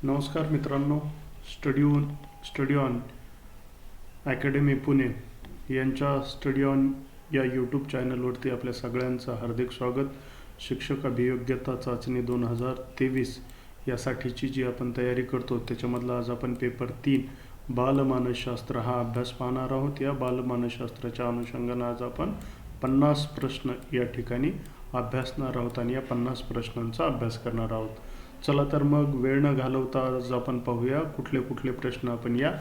नमस्कार मित्रांनो. Study on academy Pune यांच्या स्टडी ऑन या यूट्यूब चॅनलवरती आपल्या सगळ्यांचं हार्दिक स्वागत. शिक्षक अभियोग्यता चाचणी 2023 यासाठीची जी आपण तयारी करतो त्याच्यामधला आज आपण पेपर 3 बालमानसशास्त्र हा अभ्यास पाहणार आहोत. या बालमानसशास्त्राच्या अनुषंगाने आज आपण 50 प्रश्न या ठिकाणी अभ्यासणार आहोत आणि या 50 प्रश्नांचा अभ्यास करणार आहोत. चला तर मग वेळ न घालवता आज आपण पाहूया कुठले कुठले प्रश्न आपण या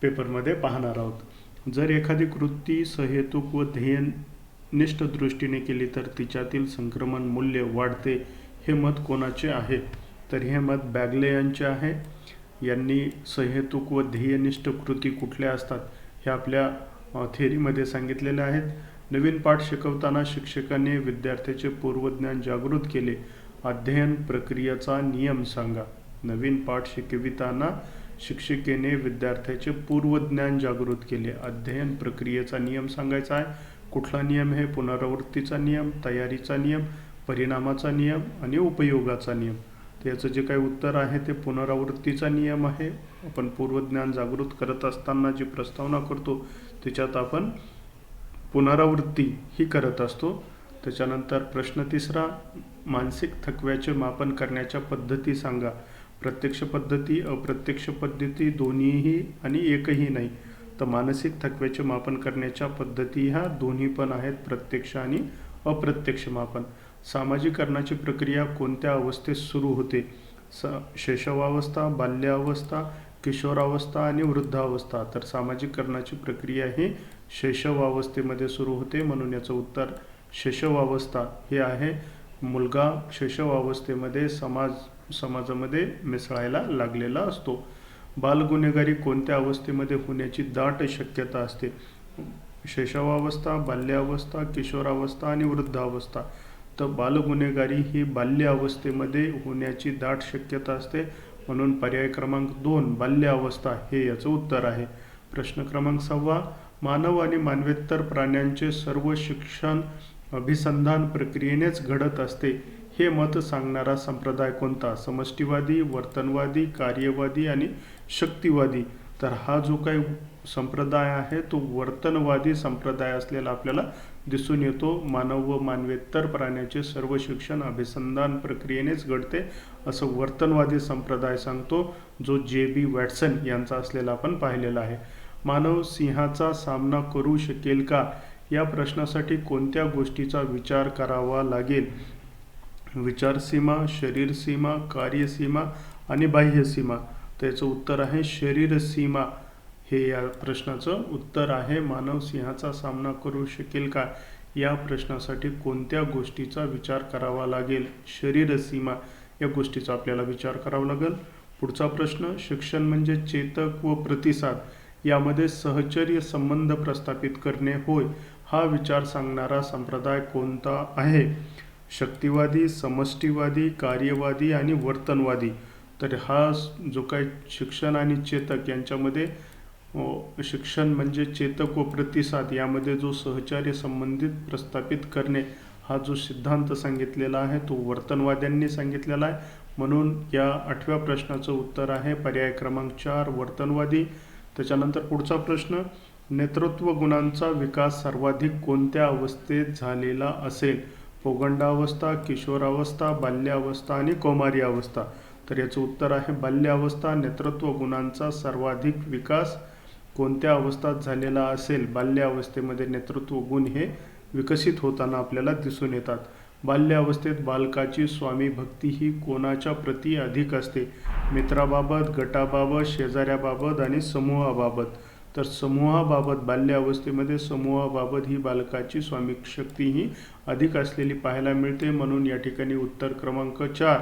पेपरमध्ये पाहणार आहोत. जर एखादी कृती सहेतुक व ध्येयनिष्ठ दृष्टीने केली तर तिच्यातील संक्रमण मूल्य वाढते, हे मत कोणाचे आहे? तर हे मत बॅगले यांचे आहे. यांनी सहेतुक व ध्येयनिष्ठ कृती कुठल्या असतात हे आपल्या थेअरीमध्ये सांगितलेले आहेत. नवीन पाठ शिकवताना शिक्षकाने विद्यार्थ्याचे पूर्वज्ञान जागृत केले. अध्ययन प्रक्रियेचा नियम सांगा. नवीन पाठ शिकविताना शिक्षिकेने विद्यार्थ्याचे पूर्वज्ञान जागृत केले. अध्ययन प्रक्रियेचा नियम सांगायचा आहे. कुठला नियम? हे पुनरावृत्तीचा नियम, तयारीचा नियम, परिणामाचा नियम आणि उपयोगाचा नियम. तर याचं जे काही उत्तर आहे ते पुनरावृत्तीचा नियम आहे. आपण पूर्वज्ञान जागृत करत असताना जी प्रस्तावना करतो त्याच्यात आपण पुनरावृत्ती ही करत असतो. त्याच्यानंतर प्रश्न 3, मानसिक थकव्याचे मापन करण्याच्या पद्धती सांगा. प्रत्यक्ष पद्धती, अप्रत्यक्ष पद्धती, दोन्हीही आणि एकही नाही. तर मानसिक थकव्याचे मापन करण्याच्या पद्धती ह्या दोन्ही पण आहेत, प्रत्यक्ष आणि अप्रत्यक्ष मापन. सामाजिकरणाची प्रक्रिया कोणत्या अवस्थेत सुरू होते? शैशवावस्था, बाल्यावस्था, किशोरावस्था आणि वृद्धावस्था. तर सामाजिकरणाची प्रक्रिया ही शैशवावस्थेमध्ये सुरू होते, म्हणून याचं उत्तर शैशवावस्था हे आहे. मुलगा शैशवावस्थेमध्ये समाजामध्ये मिसळायला लागलेला असतो. बालगुन्हेगारी कोणत्या अवस्थेमध्ये होण्याची दाट शक्यता असते? शैशवावस्था, बाल्यावस्था, किशोरावस्था आणि वृद्धावस्था. तर बालगुन्हेगारी ही बाल्य अवस्थेमध्ये होण्याची दाट शक्यता असते, म्हणून पर्याय क्रमांक 2 बाल्यावस्था हे याचं उत्तर आहे. प्रश्न क्रमांक 6, मानव आणि मानवेतर प्राण्यांचे सर्व शिक्षण अभिसंधान प्रक्रियेनेच घडत असते, हे मत सांगणारा संप्रदाय कोणता? समष्टीवादी, वर्तनवादी, कार्यवादी आणि शक्तिवादी. तर हा जो काही संप्रदाय आहे तो वर्तनवादी संप्रदाय असलेला आपल्याला दिसून येतो. मानव व मानवेतर प्राण्याचे सर्व शिक्षण अभिसंधान प्रक्रियेनेच घडते असं वर्तनवादी संप्रदाय सांगतो, जो जे.बी. वॅटसन यांचा असलेला आपण पाहिलेला आहे. मानव सिंहाचा सामना करू शकेल का? या प्रश्नासाठी कोणत्या गोष्टीचा विचार करावा लागेल? विचारसीमा, शरीरसीमा, कार्यसीमा आणि बाह्यसीमा. त्याचं उत्तर आहे शरीरसीमा हे या प्रश्नाचं उत्तर आहे. मानव सिंहाचा सामना करू शकेल का या प्रश्नासाठी कोणत्या गोष्टीचा विचार करावा लागेल? शरीरसीमा या गोष्टीचा आपल्याला विचार करावा लागेल. पुढचा प्रश्न, शिक्षण म्हणजे चेतक व प्रतिसाद यामध्ये सहचर्य संबंध प्रस्थापित करणे होय, हा विचार सांगणारा संप्रदाय कोणता आहे? शक्तिवादी, समष्टीवादी, कार्यवादी आणि वर्तनवादी. तर हा जो काही शिक्षण आणि चेतक यांच्यामध्ये शिक्षण म्हणजे चेतक व प्रतिसाद यामध्ये जो सहचार्य संबंधित प्रस्थापित करणे हा जो सिद्धांत सांगितलेला आहे तो वर्तनवाद्यांनी सांगितलेला आहे, म्हणून या 8व्या प्रश्नाचं उत्तर आहे पर्याय क्रमांक 4 वर्तनवादी. त्याच्यानंतर पुढचा प्रश्न, नेतृत्व गुणांचा विकास सर्वाधिक कोणत्या अवस्थेत झालेला असेल? पौगंडावस्था, किशोरावस्था, बाल्यावस्था आणि कौमारी अवस्था. तर याचं उत्तर आहे बाल्यावस्था. नेतृत्व गुणांचा सर्वाधिक विकास कोणत्या अवस्थेत झालेला असेल? बाल्यावस्थेमध्ये नेतृत्व गुण हे विकसित होताना आपल्याला दिसून येतात. बाल्यावस्थेत बालकाची स्वामी भक्ती ही कोणाच्या प्रती अधिक असते? मित्राबाबत, गटाबाबत, शेजाऱ्याबाबत आणि समूहाबाबत. तर समूहाबाबत, बाल्यावस्थेमध्ये समूहाबाबत ही बालकाची स्वामी शक्ती ही अधिक असलेली पाहायला मिळते, म्हणून या ठिकाणी उत्तर क्रमांक 4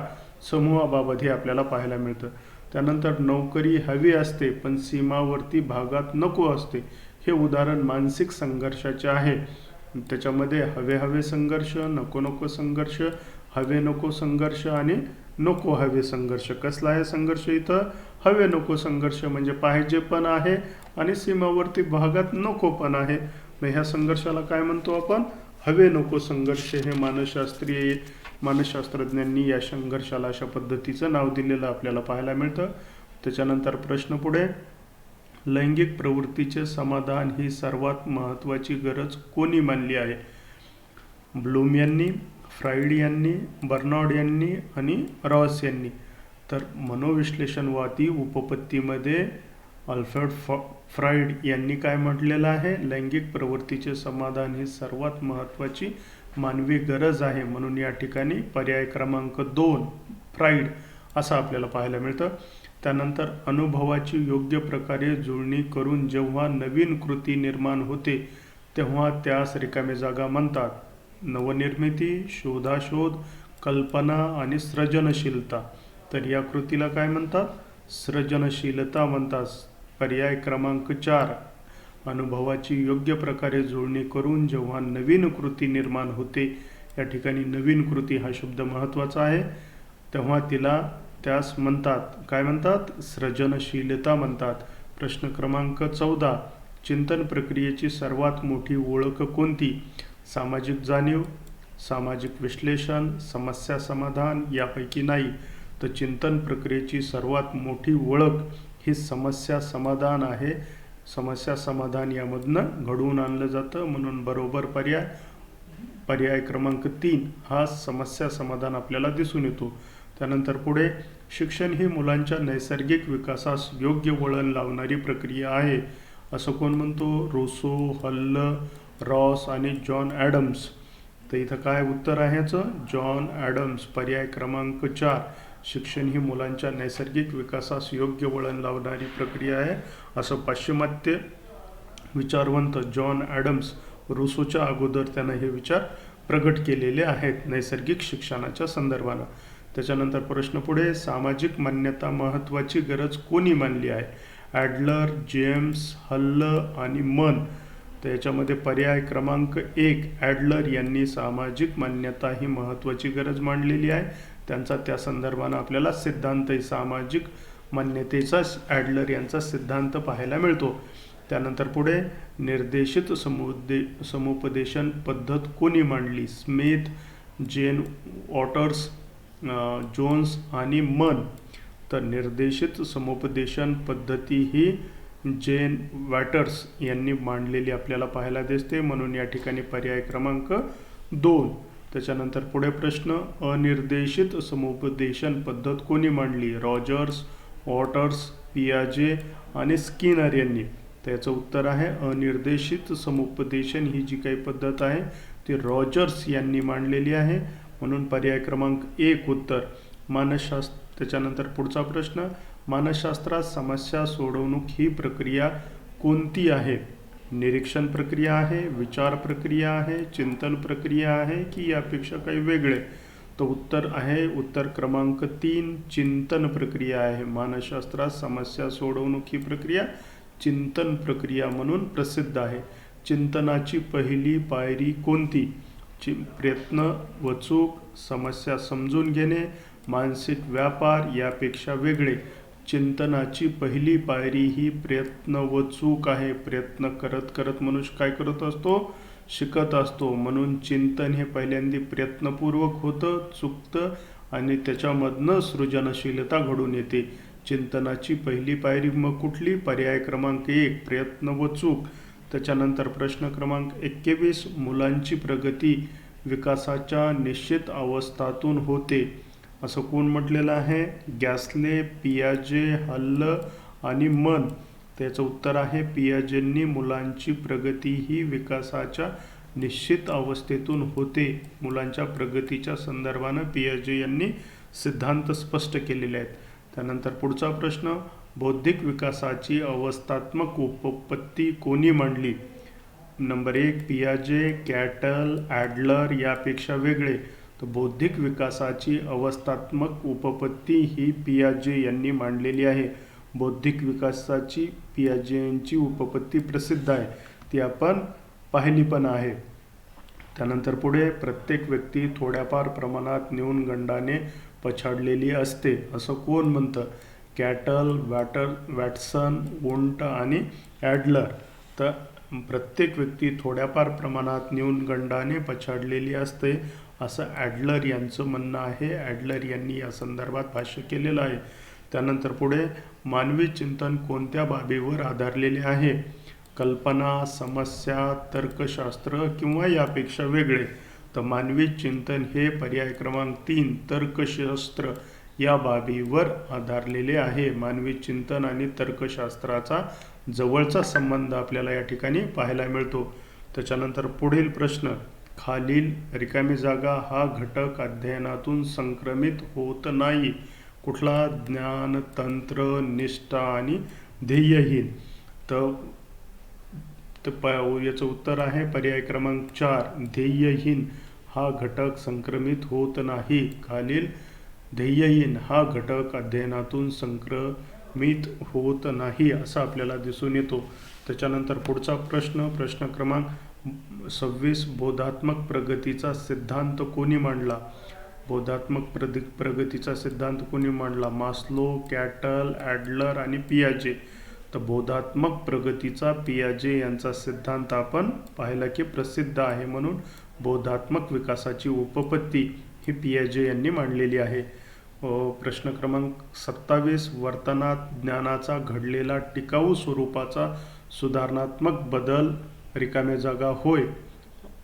समूहाबाबत हे आपल्याला पाहायला मिळतं. त्यानंतर नोकरी हवी असते पण सीमावर्ती भागात नको असते, हे उदाहरण मानसिक संघर्षाचे आहे. त्याच्यामध्ये हवे हवे संघर्ष, नको नको संघर्ष, हवे नको संघर्ष आणि नको हवे संघर्ष. कसला आहे संघर्ष इथं? हवे नको संघर्ष, म्हणजे पाहिजे पण आहे आणि सीमावर्ती भागात नको पण आहे. मग ह्या संघर्षाला काय म्हणतो आपण? हवे नको संघर्ष हे मानसशास्त्रीय मानसशास्त्रज्ञांनी या संघर्षाला अशा पद्धतीचं नाव दिलेलं आपल्याला पाहायला मिळतं. त्याच्यानंतर प्रश्न पुढे, लैंगिक प्रवृत्तीचे समाधान ही सर्वात महत्त्वाची गरज कोणी मानली आहे? ब्लूम यांनी, फ्राईड यांनी, बर्नार्ड यांनी आणि रॉस यांनी. तर मनोविश्लेषणवादी उपपत्तीमध्ये अल्फ्रेड फ्राईड यांनी काय म्हटलेलं आहे? लैंगिक प्रवृत्तीचे समाधान ही सर्वात महत्त्वाची मानवी गरज आहे. म्हणून या ठिकाणी पर्याय क्रमांक 2 फ्राईड असं आपल्याला पाहायला मिळतं. त्यानंतर अनुभवाची योग्य प्रकारे जुळणी करून जेव्हा नवीन कृती निर्माण होते तेव्हा त्यास रिकामी जागा म्हणतात. नवनिर्मिती, शोधाशोध, कल्पना आणि सृजनशीलता. तर या कृतीला काय म्हणतात? सृजनशीलता म्हणतात. पर्याय क्रमांक 4 अनुभवाची योग्य प्रकारे जुळणी करून जेव्हा नवीन कृती निर्माण होते, या ठिकाणी नवीन कृती हा शब्द महत्त्वाचा आहे, तेव्हा त्यास म्हणतात, काय म्हणतात? सृजनशीलता म्हणतात. प्रश्न क्रमांक 14 चिंतन प्रक्रियेची सर्वात मोठी ओळख कोणती? सामाजिक जाणीव, सामाजिक विश्लेषण, समस्या समाधान यापैकी नाही. तर चिंतन प्रक्रियेची सर्वात मोठी ओळख ही समस्या समाधान आहे. समस्या समाधान यामधनं घडवून आणलं जातं. म्हणून बरोबर पर्याय क्रमांक 3 हा समस्या समाधान आपल्याला दिसून येतो. त्यानंतर पुढे, शिक्षण ही मुलांच्या नैसर्गिक विकासास योग्य वळण लावणारी प्रक्रिया आहे असं कोण म्हणतो? रूसो, हल, रॉस आणि जॉन ॲडम्स. तर इथं काय उत्तर आहे याचं? John Adams. पर्याय क्रमांक 4 शिक्षण ही मुलांच्या नैसर्गिक विकासास योग्य वळण लावणारी प्रक्रिया आहे असं पाश्चिमात्य विचारवंत जॉन ॲडम्स रूसोच्या अगोदर त्यानं हे विचार प्रगट केलेले आहेत नैसर्गिक शिक्षणाच्या संदर्भानं. त्याच्यानंतर प्रश्न पुढे, सामाजिक मान्यता महत्त्वाची गरज कोणी मानली आहे? ॲडलर, जेम्स, हल्ल आणि मन. तर याच्यामध्ये पर्याय क्रमांक 1 ॲडलर यांनी सामाजिक मान्यता ही महत्त्वाची गरज मांडलेली आहे. त्यांचा त्या संदर्भानं आपल्याला सिद्धांत सामाजिक मान्यतेचा ॲडलर यांचा सिद्धांत पाहायला मिळतो. त्यानंतर पुढे, निर्देशित समुपदेशन पद्धत कोणी मांडली? स्मिथ, जेन वॉटर्स, जोन्स आणि मन. तर निर्देशित समुपदेशन पद्धती ही जेन वॉटर्स यांनी मांडलेली आपल्याला पाहायला दिसते. म्हणून या ठिकाणी पर्याय क्रमांक 2. त्याच्यानंतर पुढे प्रश्न, अनिर्देशित समुपदेशन पद्धत कोणी मांडली? रॉजर्स, वॉटर्स, पियाजे आणि स्किनर यांनी. त्याचं उत्तर आहे अनिर्देशित समुपदेशन ही जी काही पद्धत आहे ती रॉजर्स यांनी मांडलेली आहे. म्हणून पर्याय क्रमांक 1 उत्तर. त्याच्यानंतर पुढचा प्रश्न, मानसशास्त्रात समस्या सोडवणूक ही प्रक्रिया कोणती आहे? निरीक्षण प्रक्रिया आहे, विचार प्रक्रिया आहे, चिंतन प्रक्रिया आहे की यापेक्षा काही वेगळे? तो उत्तर क्रमांक 3 चिंतन प्रक्रिया आहे. मानसशास्त्रात समस्या सोडवणूक ही प्रक्रिया चिंतन प्रक्रिया म्हणून प्रसिद्ध आहे. चिंतनाची पहिली पायरी कोणती? प्रयत्न व चूक, समस्या समजून घेणे, मानसिक व्यापार यापेक्षा वेगळे? चिंतनाची पहिली पायरी ही प्रयत्न व चूक आहे. प्रयत्न करत करत मनुष्य काय करत असतो? शिकत असतो. म्हणून चिंतन हे पहिल्यांदा प्रयत्नपूर्वक होतं, चुकतं आणि त्याच्यामधनं सृजनशीलता घडून येते. चिंतनाची पहिली पायरी मग कुठली? पर्याय क्रमांक 1 प्रयत्न व चूक. त्याच्यानंतर प्रश्न क्रमांक 21 मुलांची प्रगती विकासाच्या निश्चित अवस्थातून होते असं कोण म्हटलेलं आहे? गॅसले, पियाजे, हल्ल आणि मन. त्याचं उत्तर आहे पियाजेंनी मुलांची प्रगती ही विकासाच्या निश्चित अवस्थेतून होते. मुलांच्या प्रगतीच्या संदर्भानं पियाजे यांनी सिद्धांत स्पष्ट केलेले आहेत. त्यानंतर पुढचा प्रश्न, बौद्धिक विकासाची अवस्थात्मक उपपत्ती कोणी मांडली? नंबर 1 पियाजे, कॅटल, ॲडलर यापेक्षा वेगळे? तर बौद्धिक विकासाची अवस्थात्मक उपपत्ती ही पियाजे यांनी मांडलेली आहे. बौद्धिक विकासाची पियाजेंची उपपत्ती प्रसिद्ध आहे, ती आपण पाहिली पण आहे. त्यानंतर पुढे, प्रत्येक व्यक्ती थोड्याफार प्रमाणात न्यूनगंडाने पछाडलेली असते असं कोण म्हणतं? कॅटल, वॅटसन, वुंट आणि ॲडलर. तर प्रत्येक व्यक्ती थोड्याफार प्रमाणात न्यूनगंडाने पछाडलेली असते असं ॲडलर यांचं म्हणणं आहे. ॲडलर यांनी या संदर्भात भाष्य केलेलं आहे. त्यानंतर पुढे मानवी चिंतन कोणत्या बाबीवर आधारलेले आहे? कल्पना, समस्या, तर्कशास्त्र किंवा यापेक्षा वेगळे. तर मानवी चिंतन हे पर्याय क्रमांक 3 तर्कशास्त्र या बाबीवर आधारलेले आहे. मानवी चिंतन आणि तर्कशास्त्राचा जवळचा संबंध आपल्याला या ठिकाणी पाहायला मिळतो. त्याच्यानंतर पुढील प्रश्न, खालील रिकामी जागा हा घटक अध्ययनातून संक्रमित होत नाही. कुठला? ज्ञान, तंत्र, निष्ठा आणि ध्येयहीन. तर याचं उत्तर आहे पर्याय क्रमांक 4 ध्येयहीन हा घटक संक्रमित होत नाही. खालील ध्येयहीन हा घटक अध्ययनातून संक्रमित होत नाही असं आपल्याला दिसून येतो. त्याच्यानंतर पुढचा प्रश्न क्रमांक 26 बोधात्मक प्रगतीचा सिद्धांत कोणी मांडला? बोधात्मक प्रगतीचा सिद्धांत कोणी मांडला? मास्लो, कॅटल, ॲडलर आणि पियाजे. तर बोधात्मक प्रगतीचा पियाजे यांचा सिद्धांत आपण पाहिला की प्रसिद्ध आहे, म्हणून बोधात्मक विकासाची उपपत्ती ही पियाजे यांनी मांडलेली आहे. प्रश्न क्रमांक 27 वर्तनात ज्ञानाचा घडलेला टिकाऊ स्वरूपाचा सुधारणात्मक बदल रिकाम्या जागा होय.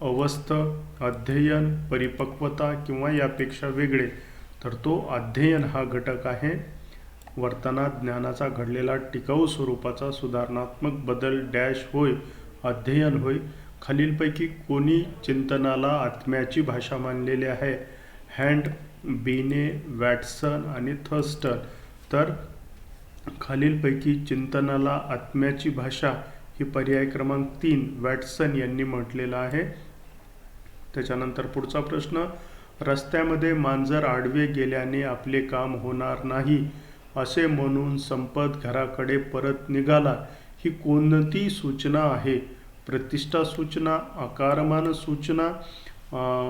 अवस्थ, अध्ययन, परिपक्वता किंवा यापेक्षा वेगळे. तर तो अध्ययन हा घटक आहे. वर्तनात ज्ञानाचा घडलेला टिकाऊ स्वरूपाचा सुधारणात्मक बदल डॅश होय, अध्ययन होय. खालीलपैकी कोणी चिंतनाला आत्म्याची भाषा मानलेली आहे? हँड, बीने, वॅटसन आणि थर्स्टन. तर खालीलपैकी चिंतनाला आत्म्याची भाषा ही पर्याय क्रमांक 3 वॅटसन यांनी म्हटलेला आहे. त्याच्यानंतर पुढचा प्रश्न, रस्त्यामध्ये मांजर आडवे गेल्याने आपले काम होणार नाही असे म्हणून संपत घराकडे परत निघाला. ही कोणती सूचना आहे? प्रतिष्ठा सूचना, आकारमान सूचना,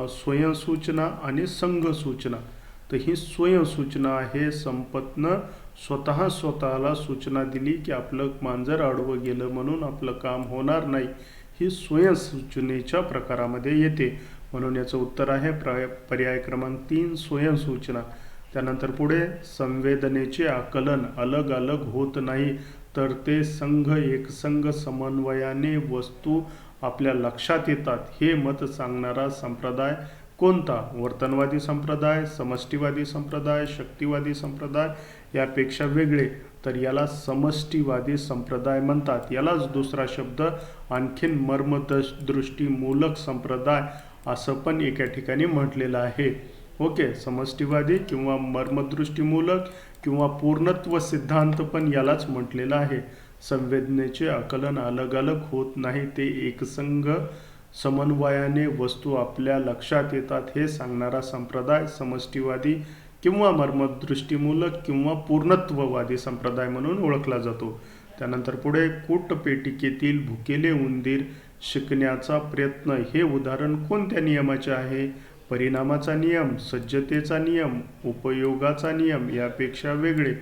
स्वयंसूचना आणि संघ सूचना. तर ही स्वयंसूचना आहे. संपतनं स्वतःला सूचना दिली की आपलं मांजर आडवं गेलं म्हणून आपलं काम होणार नाही. ही स्वयंसूचनेच्या प्रकारामध्ये येते, म्हणून याचं उत्तर आहे पर्याय क्रमांक 3 स्वयंसूचना. त्यानंतर पुढे संवेदनेचे आकलन अलग अलग होत नाही, तर ते संघ एकसंघ समन्वयाने वस्तू आपल्या लक्षात येतात हे मत सांगणारा संप्रदाय कोणता? वर्तनवादी संप्रदाय, समष्टीवादी संप्रदाय, शक्तिवादी संप्रदाय, यापेक्षा वेगळे. तर याला समष्टीवादी संप्रदाय म्हणतात. यालाच दुसरा शब्द आणखीन मर्मदृष्टीमूलक संप्रदाय असं पण एका ठिकाणी म्हटलेलं आहे. ओके, समष्टीवादी किंवा मर्मदृष्टीमूलक किंवा पूर्णत्व सिद्धांत पण यालाच म्हटलेलं आहे. संवेदनेचे आकलन अलग अलग होत नाही, ते एकसंघ समन्वयाने वस्तू आपल्या लक्षात येतात हे सांगणारा संप्रदाय समष्टीवादी किंवा मर्मदृष्टीमूलक किंवा पूर्णत्ववादी संप्रदाय म्हणून ओळखला जातो. त्यानंतर पुढे कूटपेटिकेतील भुकेले उंदीर शिकण्याचा प्रयत्न हे उदाहरण कोणत्या नियमाचे आहे? परिणामाचा नियम, सज्जतेचा नियम, उपयोगाचा नियम, यापेक्षा वेगळे.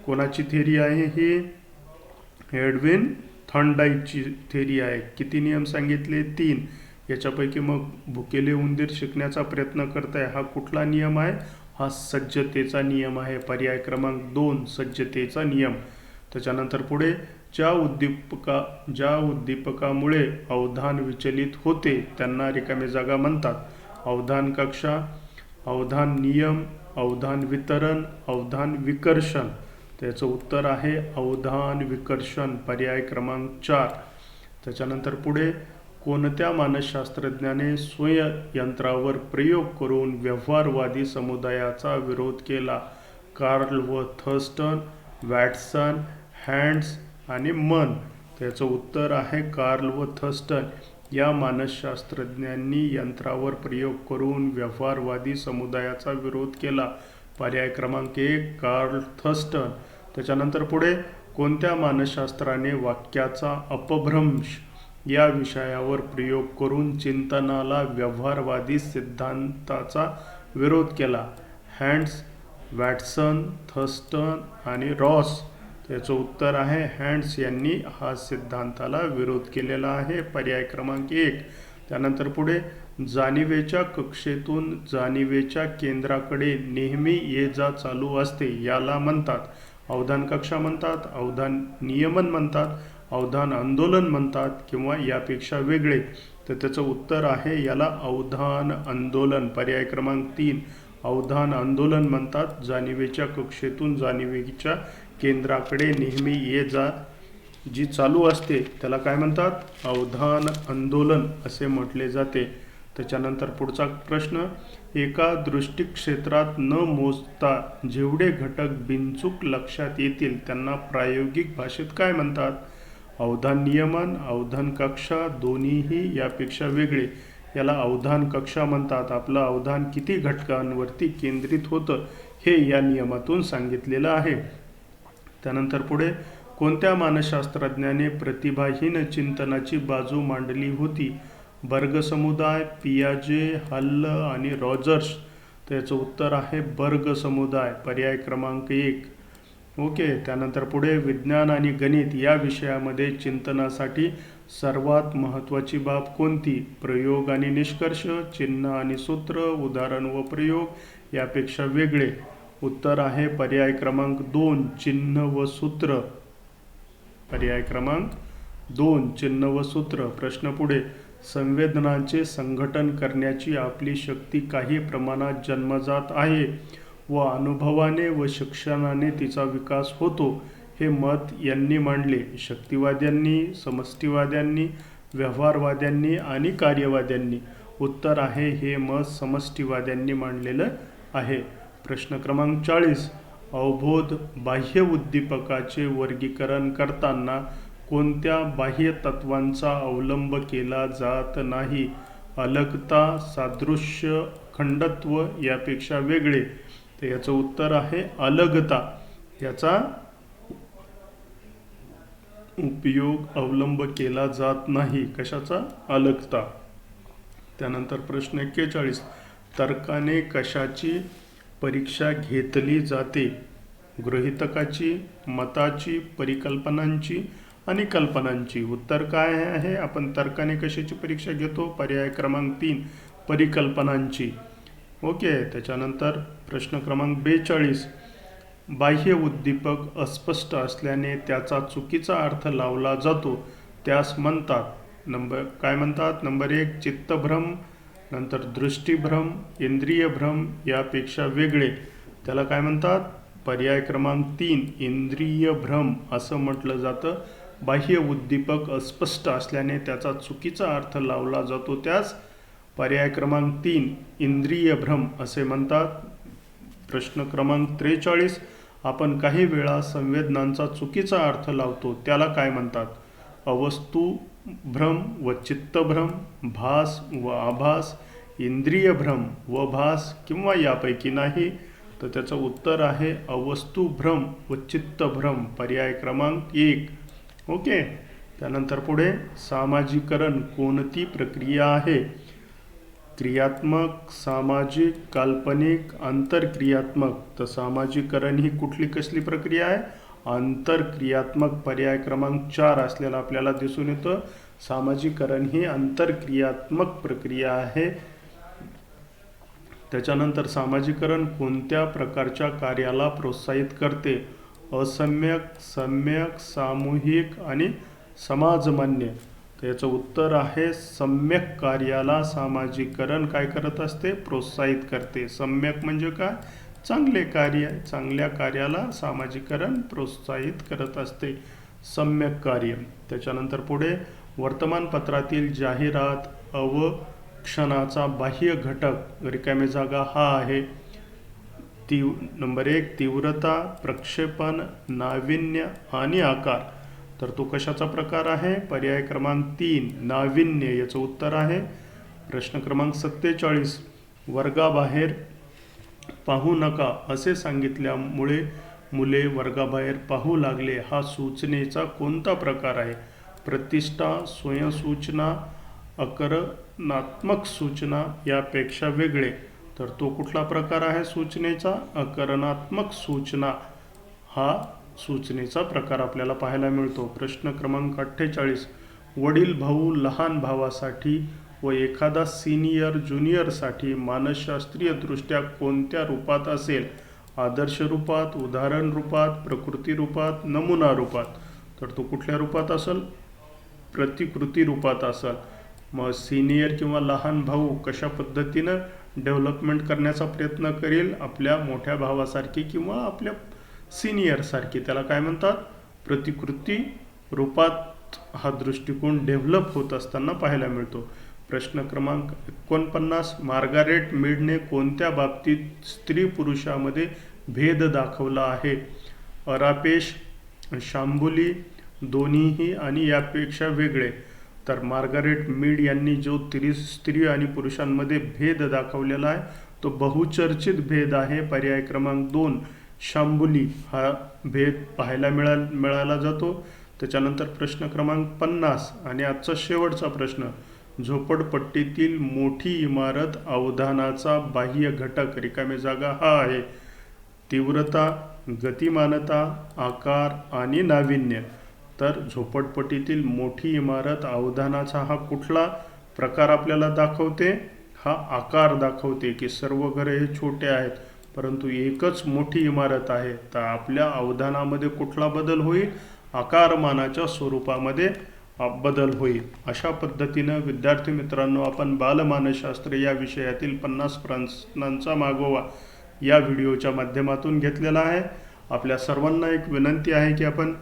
कोणाची थेरी आहे ही? एडविन थॉर्नडाईकची थेरी आहे. किती नियम सांगितले? 3. याच्यापैकी मग भुकेले उंदीर शिकण्याचा प्रयत्न करताय हा कुठला नियम आहे? हा सज्जतेचा नियम आहे. पर्याय क्रमांक 2 सज्जतेचा नियम. त्याच्यानंतर पुढे ज्या उद्दीपकामुळे अवधान विचलित होते त्यांना रिकामे जागा म्हणतात. अवधान कक्षा, अवधान नियम, अवधान वितरण, अवधान विकर्षण. त्याचं उत्तर आहे अवधान विकर्षण, पर्याय क्रमांक 4. त्याच्यानंतर पुढे कोणत्या मानसशास्त्रज्ञाने स्वयंयंत्रावर प्रयोग करून व्यवहारवादी समुदायाचा विरोध केला? कार्ल व थर्स्टन, वॅटसन, हँड्स आणि मन. त्याचं उत्तर आहे कार्ल व थर्स्टन या मानसशास्त्रज्ञांनी यंत्रावर प्रयोग करून व्यवहारवादी समुदायाचा विरोध केला. पर्याय क्रमांक 1 कार्ल थर्स्टन. त्याच्यानंतर पुढे कोणत्या मानसशास्त्राने वाक्याचा अपभ्रंश या विषयावर प्रयोग करून चिंतनाला व्यवहारवादी सिद्धांताचा विरोध केला? हँड्स, वॅटसन, थर्स्टन आणि रॉस. त्याचं उत्तर आहे हँड्स यांनी हा सिद्धांताला विरोध केलेला आहे. पर्याय क्रमांक 1. त्यानंतर पुढे जाणीवेच्या कक्षेतून जाणीवेच्या केंद्राकडे नेहमी ये जा चालू असते याला म्हणतात अवधान कक्षा म्हणतात, अवधान नियमन म्हणतात, अवधान आंदोलन म्हणतात किंवा यापेक्षा वेगळे. तर त्याचं उत्तर आहे याला अवधान आंदोलन. पर्याय क्रमांक 3 अवधान आंदोलन म्हणतात. जाणीवेच्या कक्षेतून जाणीवेच्या केंद्राकडे नेहमी ये जा जी चालू असते त्याला काय म्हणतात? अवधान आंदोलन असे म्हटले जाते. त्याच्यानंतर पुढचा प्रश्न, एका दृष्टिक्षेत्रात न मोजता जेवढे घटक बिनचूक लक्षात येतील त्यांना प्रायोगिक भाषेत काय म्हणतात? अवधान नियमन, अवधान कक्षा, दोन्हीही यापेक्षा वेगळे. याला अवधान कक्षा म्हणतात. आपलं अवधान किती घटकांवरती केंद्रित होतं हे या नियमातून सांगितलेलं आहे. त्यानंतर पुढे, कोणत्या मानसशास्त्रज्ञाने प्रतिभाहीन चिंतनाची बाजू मांडली होती? बर्ग समुदाय, पियाजे, हल्ल आणि रॉजर्स. त्याचं उत्तर आहे बर्ग समुदाय. पर्याय क्रमांक 1. ओके. त्यानंतर पुढे, विज्ञान आणि गणित या विषयामध्ये चिंतनासाठी सर्वात महत्त्वाची बाब कोणती? प्रयोग आणि निष्कर्ष, चिन्ह आणि सूत्र, उदाहरण व प्रयोग यापेक्षा वेगळे. उत्तर आहे पर्याय क्रमांक 2 चिन्ह व सूत्र. पर्याय क्रमांक 2 चिन्ह व सूत्र. प्रश्न पुढे, संवेदनांचे संघटन करण्याची आपली शक्ती काही प्रमाणात जन्मजात आहे व अनुभवाने व शिक्षणाने तिचा विकास होतो हे मत यांनी मांडले? शक्तिवाद्यांनी, समष्टिवाद्यांनी, व्यवहारवाद्यांनी आणि कार्यवाद्यांनी. उत्तर आहे हे मत समष्टिवाद्यांनी मांडलेलं आहे. प्रश्न क्रमांक 40, अवबोध बाह्य उद्दीपकाचे वर्गीकरण करताना कोणत्या बाह्य तत्वांचा अवलंब केला जात नाही? अलगता, सादृश्य, खंडत्व यापेक्षा वेगळे. तर याचं उत्तर आहे अलगता. याचा उपयोग अवलंब केला जात नाही. कशाचा? अलगता. त्यानंतर प्रश्न 41, तर्काने कशाची परीक्षा घेतली जाते? गृहीतकाची, मताची, परिकल्पनांची आणि कल्पनांची. उत्तर काय आहे? आपण तर्काने कशाची परीक्षा घेतो? पर्याय क्रमांक 3 परिकल्पनांची. ओके. त्याच्यानंतर प्रश्न क्रमांक 42, बाह्य उद्दीपक अस्पष्ट असल्याने त्याचा चुकीचा अर्थ लावला जातो त्यास म्हणतात. काय म्हणतात? नंबर 1 चित्तभ्रम, नंतर दृष्टीभ्रम, इंद्रिय भ्रम यापेक्षा वेगळे. त्याला काय म्हणतात? पर्याय क्रमांक 3 इंद्रिय भ्रम असं म्हटलं जातं. बाह्य उद्दीपक अस्पष्ट असल्याने त्याचा चुकीचा अर्थ लावला जातो त्यास पर्याय क्रमांक 3 इंद्रिय भ्रम असे म्हणतात. प्रश्न क्रमांक 43, आपण काही वेळा संवेदनांचा चुकीचा अर्थ लावतो त्याला काय म्हणतात? अवस्तू भ्रम व चित्तभ्रम, भास व आभास, इंद्रिय भ्रम व भास किंवा यापैकी नाही. तर त्याचं उत्तर आहे अवस्तू भ्रम व चित्तभ्रम. पर्याय क्रमांक 1. ओके. त्यानंतर पुढे, सामाजिकरण कोणती प्रक्रिया आहे? क्रियात्मक, सामाजिक, काल्पनिक, आंतरक्रियात्मक. तर सामाजिकरण ही कसली प्रक्रिया आहे? आंतरक्रियात्मक. पर्याय क्रमांक 4 असलेला आपल्याला दिसून येतं. सामाजिकरण ही आंतरक्रियात्मक प्रक्रिया आहे. त्याच्यानंतर सामाजिकरण कोणत्या प्रकारच्या कार्याला प्रोत्साहित करते? असम्यक, सम्यक, सामूहिक आणि समाजमान्य. तर याचं उत्तर आहे सम्यक कार्याला सामाजिकरण काय करत असते? प्रोत्साहित करते. सम्यक म्हणजे काय? चांगले कार्य. चांगल्या कार्याला सामाजिकरण प्रोत्साहित करत असते. सम्यक कार्य. त्याच्यानंतर पुढे, वर्तमानपत्रातील जाहिरात अवक्षणाचा बाह्य घटक रिकामी जागा हा आहे. नंबर 1 तीव्रता, प्रक्षेपण, नाविन्य आणि आकार. तर तो कशाचा प्रकार आहे? पर्याय क्रमांक 3 नाविन्य याचं उत्तर आहे. प्रश्न क्रमांक 47, वर्गाबाहेर पाहू नका असे सांगितल्यामुळे मुले वर्गाबाहेर पाहू लागले हा सूचनेचा कोणता प्रकार आहे? प्रतिष्ठा, स्वयंसूचना, आकरणात्मक सूचना यापेक्षा वेगळे. तर तो कुठला प्रकार आहे सूचनेचा? आकरणात्मक सूचना हा सूचनेचा प्रकार आपल्याला पाहायला मिळतो. प्रश्न क्रमांक 48, वडील भाऊ लहान भावासाठी व एखादा सिनियर ज्युनियरसाठी मानसशास्त्रीय दृष्ट्या कोणत्या रूपात असेल? आदर्श रूपात, उदाहरण रूपात, प्रकृती रूपात, नमुना रूपात. तर तो कुठल्या रूपात असेल? प्रतिकृती रूपात असेल. मग सिनियर किंवा लहान भाऊ कशा पद्धतीनं डेव्हलपमेंट करण्याचा प्रयत्न करेल? आपल्या मोठ्या भावासारखी किंवा आपल्या सिनियरसारखी. त्याला काय म्हणतात? प्रतिकृती रूपात हा दृष्टिकोन डेव्हलप होत असताना पाहायला मिळतो. प्रश्न क्रमांक 49. मार्गारेट मीडने कोणत्या बाबतीत स्त्री पुरुषामध्ये भेद दाखवला आहे? अरापेश, शांभुली, दोन्हीही आणि यापेक्षा वेगळे. तर मार्गारेट मीड यांनी जो स्त्री आणि पुरुषांमध्ये भेद दाखवलेला आहे तो बहुचर्चित भेद आहे. पर्याय क्रमांक 2 शांभुली हा भेद पाहायला मिळाला जातो. त्याच्यानंतर प्रश्न क्रमांक 50 आणि आजचा शेवटचा प्रश्न. झोपडपट्टीतील मोठी इमारत अवधानाचा बाह्य घटक रिकामी जागा हा आहे. तीव्रता, गतिमानता, आकार आणि नाविन्य. तर झोपडपट्टीतील मोठी इमारत अवधानाचा हा कुठला प्रकार आपल्याला दाखवते? हा आकार दाखवते की सर्व घरे हे छोटे आहेत परंतु एकच मोठी इमारत आहे. तर आपल्या अवधानामध्ये कुठला बदल होईल? आकारमानाच्या स्वरूपामध्ये बदल होईल. अशा पद्धतीनं विद्यार्थी मित्रांनो आपण बालमानसशास्त्र या विषयातील 50 प्रश्नांचा मागोवा या व्हिडिओच्या माध्यमातून घेतलेला आहे. आपल्या सर्वांना एक विनंती आहे की आपण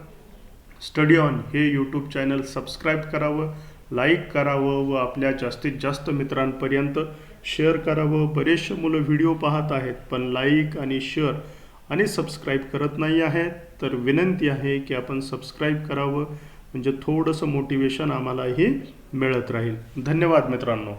स्टडी ऑन हे यूट्यूब चॅनल सबस्क्राईब करावं, लाईक करावं व आपल्या जास्तीत जास्त मित्रांपर्यंत शेअर करावं. बरेचसे मुलं व्हिडिओ पाहत आहेत पण लाईक आणि शेअर आणि सबस्क्राईब करत नाही आहेत. तर विनंती आहे की आपण सबस्क्राईब करावं म्हणजे थोडंसं मोटिवेशन आम्हालाही मिळत राहील. धन्यवाद मित्रांनो.